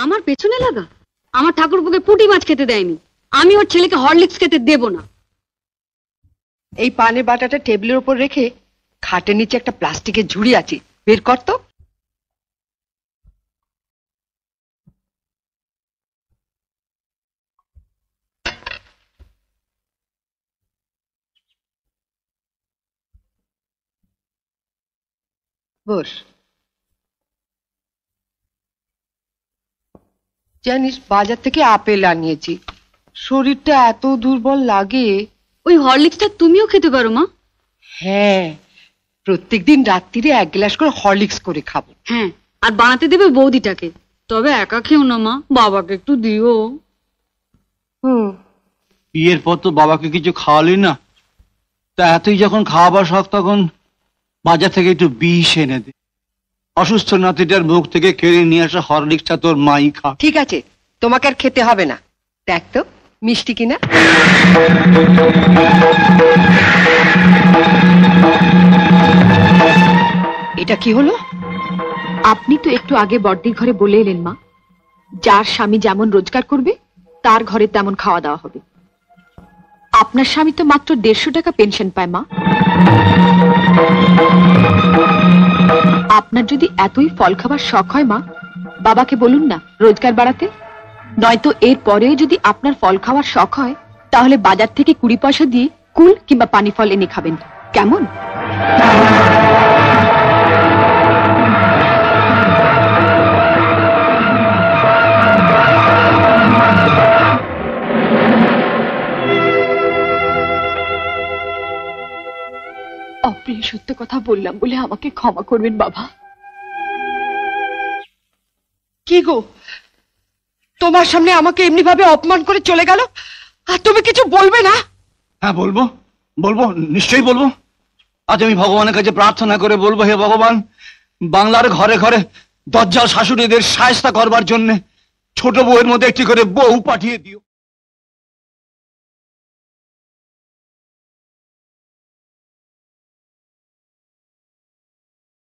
আমার পেছনে লাগা? আমার ঠাকুরপুকে পুঁটি মাছ খেতে দেয়নি, আমি ওর ছেলেকে হরলিক্স খেতে দেব না। এই পানের বাটাটা টেবিলের উপর রেখে খাটের নিচে একটা প্লাস্টিকের ঝুড়ি আছে, বের কর তো। বস। জানিস বাজার থেকে আপেল আনিয়েছি, শরীরটা এত দুর্বল লাগে। ওই হরলিক্সটা তুমিও খেতে পারো মা। হ্যাঁ, প্রত্যেকদিন রাত্রিরে 1 গ্লাস করে হরলিক্স করে খাবো। হ্যাঁ, আর বানাতে দেবে বৌদিটাকে। তবে একা খেও না মা, বাবাকে একটু দিও। বিয়ের পর তো বাবাকে কিছু খাওয়ালি না, তা এতই যখন খাওয়াবার শখ তখন বাজার থেকে একটু বিষ এনে দে। অসুস্থ নাতিটার মুখ থেকে কেড়ে নিয়ে আসা হরলিক্সটা তোর মাই খা। ঠিক আছে, তোমাকে আর খেতে হবে না। দেখ তো মিষ্টি কিনা। এটা কি হলো? আপনি তো একটু আগে বড়দির ঘরে বলে এলেন মা, যার স্বামী যেমন রোজগার করবে তার ঘরে তেমন খাওয়া দাওয়া হবে। আপনার স্বামী তো মাত্র 150 টাকা পেনশন পায় মা। আপনার যদি এতই ফল খাবার শখ হয় মা, বাবাকে বলুন না রোজগার বাড়াতে। নয়তো এর পরেও যদি আপনার ফল খাওয়ার শখ হয় তাহলে বাজার থেকে 20 পয়সা দিয়ে কুল কিংবা পানি ফল এনে খাবেন, কেমন? অপ্রিয় সত্য কথা বললাম বলে আমাকে ক্ষমা করবেন বাবা। কি গো, তোমার সামনে আমাকে এমনি ভাবে অপমান করে চলে গেল, আর তুমি কিছু বলবে না? হ্যাঁ বলবো, বলবো, নিশ্চয়ই বলবো। আজ আমি ভগবানের কাছে প্রার্থনা করে বলবো, হে ভগবান, বাংলার ঘরে ঘরে দজ্জাল শাশুড়িদের শায়েস্তা করবার জন্য ছোট বউয়ের মধ্যে একটি করে বউ পাঠিয়ে দিও।